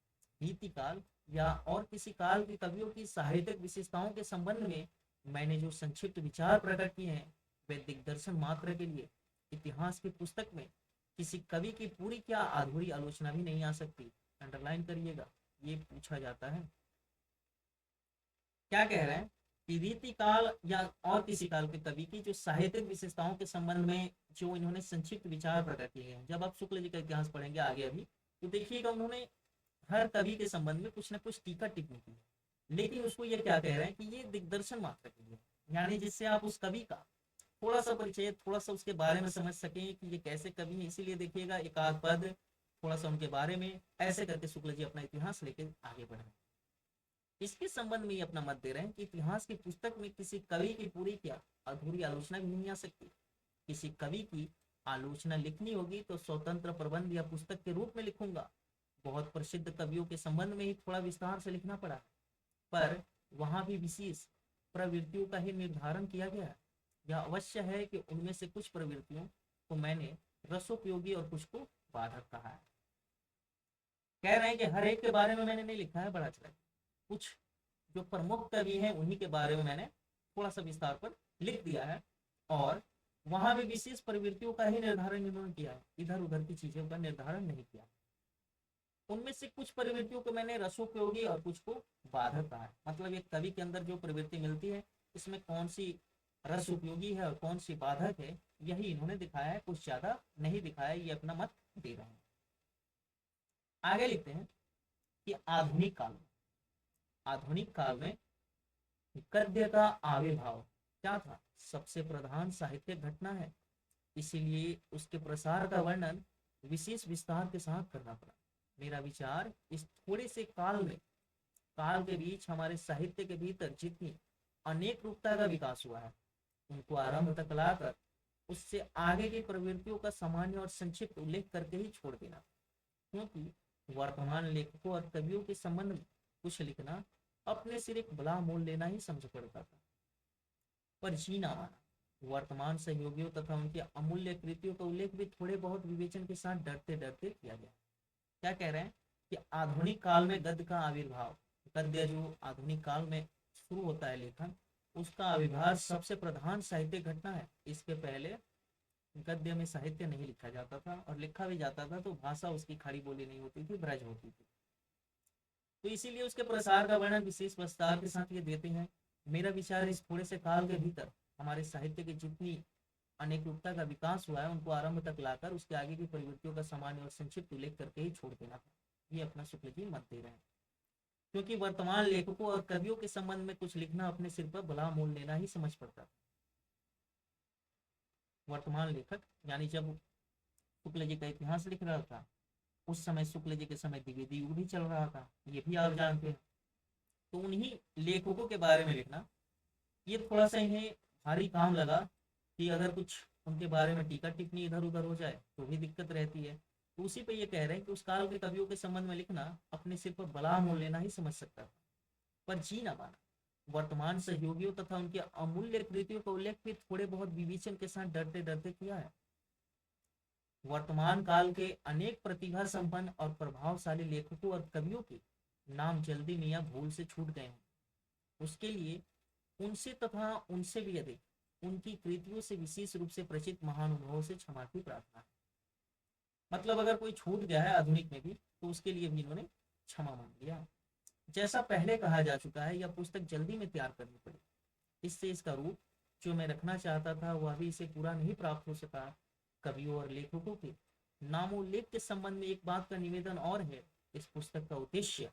रीति काल या और किसी काल के कवियों की साहित्यिक विशेषताओं के संबंध में मैंने जो संक्षिप्त विचार प्रकट किए हैं वे दिग्दर्शन मात्र के लिए इतिहास की पुस्तक में किसी कवि की पूरी क्या अधूरी आलोचना भी नहीं आ सकती। अंडरलाइन करिएगा, ये पूछा जाता है। क्या कह रहे हैं कि रीति काल या और किसी काल के कवि की जो साहित्यिक विशेषताओं के संबंध में जो इन्होंने संक्षिप्त विचार प्रकट किए हैं। जब आप शुक्ल जी का इतिहास पढ़ेंगे आगे अभी, तो देखिएगा उन्होंने हर कवि के संबंध में कुछ ना कुछ टीका टिप्पणी की है। लेकिन उसको ये क्या कह रहे हैं कि ये दिग्दर्शन मात्र के लिए, यानी जिससे आप उस कवि का थोड़ा सा परिचय, थोड़ा सा उसके बारे में समझ सकें कि ये कैसे कवि हैं। इसीलिए देखिएगा एक आध पद थोड़ा सा उनके बारे में ऐसे करके शुक्ल जी अपना इतिहास लेके आगे बढ़ रहे हैं। इसके संबंध में ये अपना मत दे रहे हैं कि इतिहास की पुस्तक में किसी कवि की पूरी क्या अधूरी आलोचना भी नहीं आ सकती। किसी कवि की आलोचना लिखनी होगी तो स्वतंत्र प्रबंध या पुस्तक के रूप में लिखूंगा। बहुत प्रसिद्ध कवियों के संबंध में ही थोड़ा विस्तार से लिखना पड़ा, पर वहां भी विशेष प्रवृत्तियों का ही निर्धारण किया गया है। यह अवश्य है कि उनमें से कुछ प्रवृत्तियों को मैंने रसोपयोगी और कुछ को बाधक कहा है। कह रहे हैं कि हर एक के बारे में मैंने नहीं लिखा है बड़ा चला, कुछ जो प्रमुख कवि हैं उन्हीं के बारे में मैंने थोड़ा सा विस्तार पर लिख दिया है, और वहां भी विशेष प्रवृत्तियों का ही निर्धारण इन्होंने किया है, इधर उधर की चीजों का निर्धारण नहीं किया। उनमें से कुछ प्रवृत्तियों को मैंने रसोपयोगी और कुछ को बाधक कहा है। मतलब एक कवि के अंदर जो प्रवृत्ति मिलती है इसमें कौन सी रस उपयोगी है और कौन सी बाधक है, यही इन्होंने दिखाया है, कुछ ज्यादा नहीं दिखाया। ये अपना मत दे रहे हैं। आगे लिखते हैं कि आधुनिक काल में गद्य का आविर्भाव क्या था, सबसे प्रधान साहित्यिक घटना है। इसीलिए उसके प्रसार का वर्णन विशेष विस्तार के साथ करना पड़ा। मेरा विचार इस थोड़े से काल के बीच हमारे साहित्य के भीतर जितनी अनेक रूपता का विकास हुआ है, उनको आरंभ तक लाकर उससे आगे की प्रवृत्तियों का सामान्य और संक्षिप्त उल्लेख करके ही छोड़ देना। क्योंकि वर्तमान लेखकों और कवियों के संबंध में कुछ लिखना अपने सिर एक बड़ा मोल लेना ही समझ पड़ता था, पर जीना माना। वर्तमान सहयोगियों तथा उनकी अमूल्य कृतियों का उल्लेख भी थोड़े बहुत विवेचन के साथ डरते डरते किया गया। क्या कह रहे हैं कि आधुनिक काल में गद्य का आविर्भाव, गद्य जो आधुनिक काल में शुरू होता है लेखन, उसका आविर्भाव सबसे प्रधान साहित्यिक घटना है। इसके पहले गद्य में साहित्य नहीं लिखा जाता था, और लिखा भी जाता था तो भाषा उसकी खड़ी बोली नहीं होती थी, ब्रज होती थी। तो इसीलिए उसके प्रसार का वर्णन विशेष विस्तार के साथ ये देते हैं। मेरा विचार इस थोड़े से काल के भीतर हमारे साहित्य की जितनी अनेक रूपता का विकास हुआ है उनको आरंभ तक लाकर उसके आगे की प्रवृत्तियों का सामान्य और संक्षिप्त उल्लेख करके ही छोड़ देना था। ये अपना शुक्ल जी मत दे रहे हैं। क्योंकि वर्तमान लेखकों और कवियों के संबंध में कुछ लिखना अपने सिर पर भला मोल लेना ही समझ पड़ता था। वर्तमान लेखक यानी जब शुक्ल जी का इतिहास लिख रहा था उस समय शुक्ल जी के समय द्विवेदी युग भी चल रहा था, ये भी आप जानते हैं। तो उन्हीं लेखकों के बारे में लिखना ये थोड़ा सा इन्हें भारी काम लगा कि अगर कुछ उनके बारे में टीका टिप्पणी इधर उधर हो जाए तो भी दिक्कत रहती है। तो उसी पे ये कह रहे हैं कि उस काल के कवियों के संबंध में लिखना अपने सिर पर बला मोल लेना ही समझ सकता था, पर जी ना माना। वर्तमान सहयोगियों तथा उनकी अमूल्य कृतियों का उल्लेख भी थोड़े बहुत विवेचन के साथ डरते डरते किया है। वर्तमान काल के अनेक प्रतिभा संपन्न और प्रभावशाली लेखकों और कवियों के नाम जल्दी में या भूल से छूट गए हैं। उसके लिए उनसे तथा उनसे भी अधिक उनकी कृतियों से विशेष रूप से परिचित महानुभावों से क्षमा की प्रार्थना है। मतलब अगर कोई छूट गया है आधुनिक में भी तो उसके लिए भी इन्होंने क्षमा मांग लिया। जैसा पहले कहा जा चुका है, यह पुस्तक जल्दी में तैयार करनी पड़ी। इससे इसका रूप जो मैं रखना चाहता था वह भी इसे पूरा नहीं प्राप्त हो सका। कवियों और लेखकों के नामोल्लेख के संबंध में एक बात का निवेदन और है, इस पुस्तक का उद्देश्य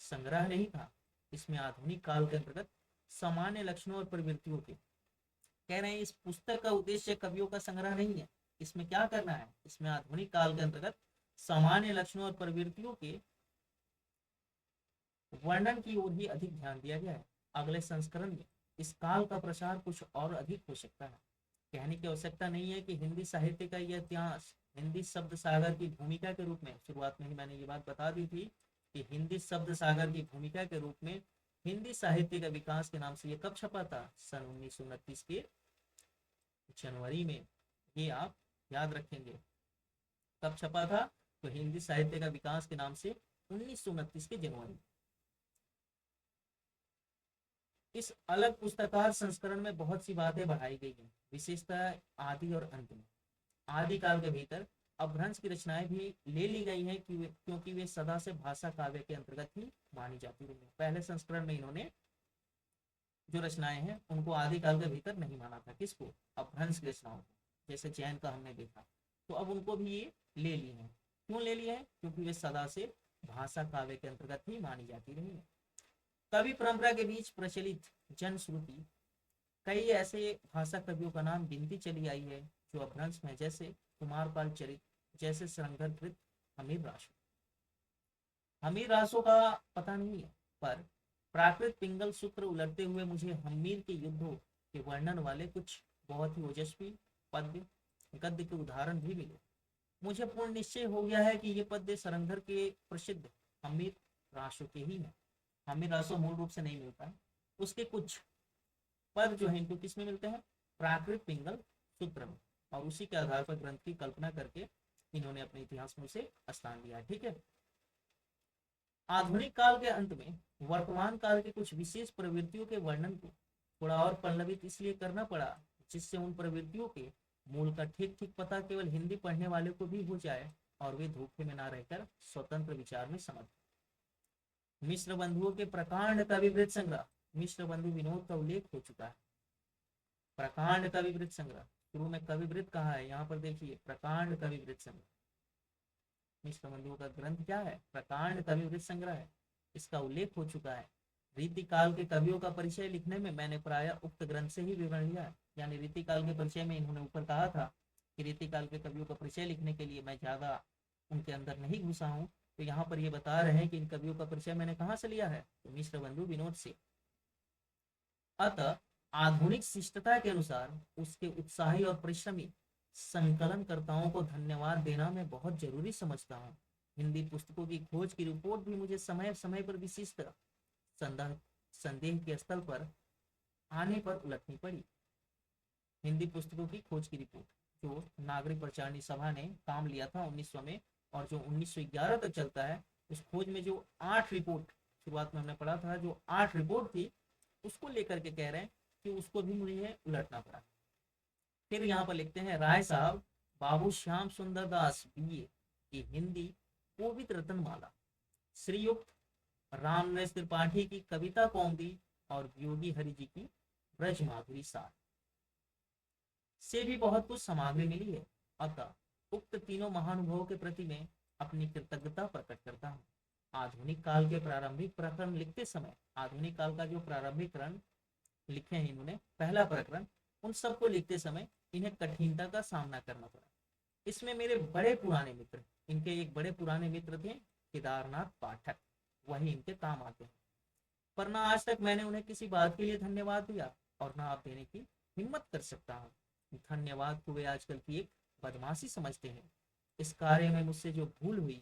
संग्रह नहीं था। इसमें आधुनिक काल के अंतर्गत सामान्य लक्षणों और प्रवृत्तियों के, कह रहे हैं इस पुस्तक का उद्देश्य कवियों का संग्रह नहीं है। इसमें क्या करना है, इसमें आधुनिक काल के अंतर्गत सामान्य लक्षणों और प्रवृत्तियों के वर्णन की ओर ही अधिक ध्यान दिया गया है। अगले संस्करण में इस काल का प्रसार कुछ और अधिक हो सकता है। कहने की आवश्यकता नहीं है कि हिंदी साहित्य का यह इतिहास हिंदी शब्द सागर की भूमिका के रूप में, शुरुआत में ही मैंने ये बात बता दी थी कि हिंदी शब्द सागर की भूमिका के रूप में हिंदी साहित्य का विकास के नाम से ये कब छपा था, सन 1929 के जनवरी में। ये आप याद रखेंगे कब छपा था, तो हिंदी साहित्य का विकास के नाम से 1929 के जनवरी। इस अलग पुस्तकार संस्करण में बहुत सी बातें बढ़ाई गई हैं, विशेषतः आदि और अंत में। आदि काल के भीतर अपभ्रंश की रचनाएं भी ले ली गई हैं क्योंकि वे सदा से भाषा काव्य के अंतर्गत ही मानी जाती रही। पहले संस्करण में इन्होंने जो रचनाएं हैं उनको आदिकाल के भीतर नहीं माना था। किसको? अपभ्रंश की रचनाओं को, जैसे जैन का हमने देखा। तो अब उनको भी ये ले लिए हैं। क्यों ले लिए हैं? क्योंकि वे सदा से भाषा काव्य के अंतर्गत ही मानी जाती रही है। कवि परंपरा के बीच प्रचलित जनश्रुति कई ऐसे भाषा कवियों का नाम गिनती चली आई है जो अपभ्रंश में, जैसे कुमारपाल चरित, जैसे श्रृंगारकृत, हमीर रासो। हमीर रासो का पता नहीं है, पर प्राकृत पिंगल सूत्र उलटते हुए मुझे हमीर के युद्धों के वर्णन वाले कुछ बहुत ही ओजस्वी पद्य गद्य के उदाहरण भी मिले। मुझे पूर्ण निश्चय हो गया है कि ये पद्य सरंगर के प्रसिद्ध हमीर रासो के ही है। हमीर रासो मूल रूप से नहीं मिलता है, उसके कुछ पद जो है इनको किस में मिलते हैं? प्राकृत पिंगल सूत्र में, और उसी के आधार पर ग्रंथ की कल्पना करके इन्होंने अपने इतिहास में उसे स्थान दिया। ठीक है। आधुनिक काल के अंत में वर्तमान काल के कुछ विशेष प्रवृत्तियों के वर्णन को थोड़ा और पल्लवित इसलिए करना पड़ा, जिससे उन प्रवृत्तियों के मूल का ठीक ठीक पता केवल हिंदी पढ़ने वाले को भी हो जाए और वे धोखे में ना रहकर स्वतंत्र विचार में समर्थ। मिश्र बंधुओं के प्रकांड कविवृत्त संग्रह, मिश्र बंधु विनोद का उल्लेख हो चुका है। प्रकांड कविवृत्त संग्रह, शुरू में कविवृत्त कहा है, यहाँ पर देखिए प्रकांड कविवृत्त संग्रह। मिश्र बंधुओं का ग्रंथ क्या है? प्रकांड कविवृत्त संग्रह है। इसका उल्लेख हो चुका है। रीतिकाल के कवियों का परिचय लिखने में मैंने प्राय उक्त ग्रंथ से ही विवरण लिया है। यानी रीतिकाल के परिचय में इन्होंने ऊपर कहा था कि रीतिकाल के कवियों का परिचय लिखने के लिए मैं ज्यादा उनके अंदर नहीं घुसा हूँ, तो यहाँ पर ये बता रहे हैं कि इन कवियों का परिचय मैंने कहाँ से लिया है? तो मिश्र बंधु विनोद से। अतः आधुनिक शिष्टता के अनुसार उसके उत्साही और परिश्रमी संकलनकर्ताओं को धन्यवाद देना मैं बहुत जरूरी समझता हूँ। हिंदी पुस्तकों की खोज की रिपोर्ट भी मुझे समय समय पर विशिष्ट संदेह के स्थल पर आने पर उलटनी पड़ी। हिंदी पुस्तकों की खोज की रिपोर्ट जो नागरिक प्रचारणी सभा ने काम लिया था 1900 में, और जो 1911 तक चलता है, उस खोज में जो 8 रिपोर्ट शुरुआत में हमने पढ़ा था, जो 8 रिपोर्ट थी, उसको लेकर के कह रहे हैं कि उसको भी मुझे उलटना पड़ा। फिर यहाँ पर लिखते हैं, राय साहब बाबू श्याम सुंदर दास बीए की हिंदी कोविद रतन माला, श्रीयुक्त राम नरेश त्रिपाठी की कविता कौमुदी और योगी हरि जी की ब्रज माधुरी सार से भी बहुत कुछ सामग्री मिली है। अतः उक्त तीनों महानुभवों के प्रति मैं अपनी कृतज्ञता प्रकट करता हूँ। आधुनिक काल के प्रारंभिक प्रकरण लिखते समय, आधुनिक काल का जो प्रारंभिक प्रकरण लिखे हैं इन्होंने, पहला प्रकरण, उन सबको लिखते समय इन्हें कठिनता का सामना करना पड़ा। इसमें मेरे बड़े पुराने मित्र, इनके एक बड़े पुराने मित्र थे केदारनाथ पाठक, वही इनके काम आते हैं, पर ना आज तक मैंने उन्हें किसी बात के लिए धन्यवाद दिया और ना आप देने की हिम्मत कर सकता हूँ। धन्यवाद को वे आजकल की एक बदमाशी समझते हैं। इस कार्य में मुझसे जो भूल हुई,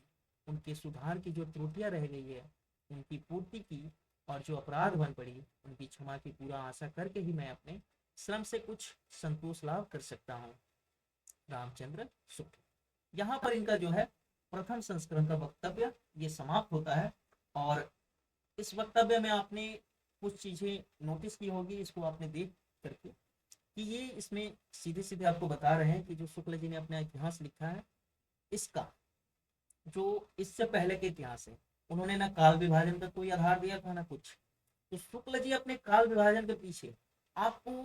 उनके सुधार की जो त्रुटियां रह गई है, उनकी पूर्ति की, और जो अपराध बन पड़ी, उनकी क्षमा की पूरा आशा करके ही मैं अपने श्रम से कुछ संतोष लाभ कर सकता हूँ। रामचंद्र शुक्ल। यहाँ पर इनका जो है प्रथम संस्करण का वक्तव्य ये समाप्त होता है। और इस वक्तव्य में आपने कुछ चीजें नोटिस की होगी, इसको आपने देख करके, कि ये इसमें सीधे सीधे आपको बता रहे हैं कि जो शुक्ल जी ने अपना इतिहास लिखा है, इसका जो इससे पहले के इतिहास है, उन्होंने ना काल विभाजन का कोई आधार दिया था ना कुछ। तो शुक्ल जी अपने काल विभाजन के पीछे आपको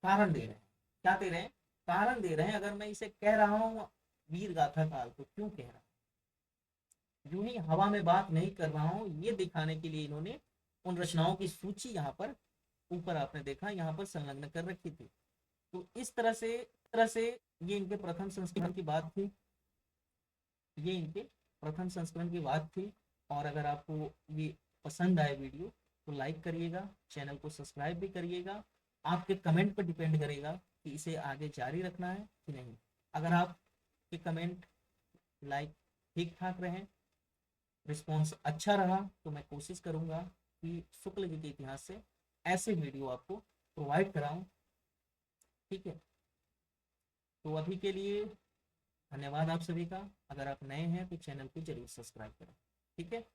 कारण दे रहे हैं। क्या दे रहे हैं? कारण दे रहे हैं। अगर मैं इसे कह रहा हूँ वीर गाथा काल, तो क्यों कह रहा हूँ? यूं ही हवा में बात नहीं कर रहा हूँ, ये दिखाने के लिए इन्होंने उन रचनाओं की सूची यहाँ पर ऊपर आपने देखा यहाँ पर संलग्न कर रखी थी। तो इस तरह से ये इनके प्रथम संस्करण की बात थी, ये इनके प्रथम संस्करण की बात थी। और अगर आपको ये पसंद आए वीडियो तो लाइक करिएगा, चैनल को सब्सक्राइब भी करिएगा। आपके कमेंट पर डिपेंड करेगा कि इसे आगे जारी रखना है कि नहीं। अगर आपके कमेंट लाइक ठीक ठाक रहे, रिस्पॉन्स अच्छा रहा, तो मैं कोशिश करूंगा कि शुक्ल जी के इतिहास से ऐसे वीडियो आपको प्रोवाइड कराऊं। ठीक है, तो अभी के लिए धन्यवाद आप सभी का। अगर आप नए हैं तो चैनल को जरूर सब्सक्राइब करें। ठीक है।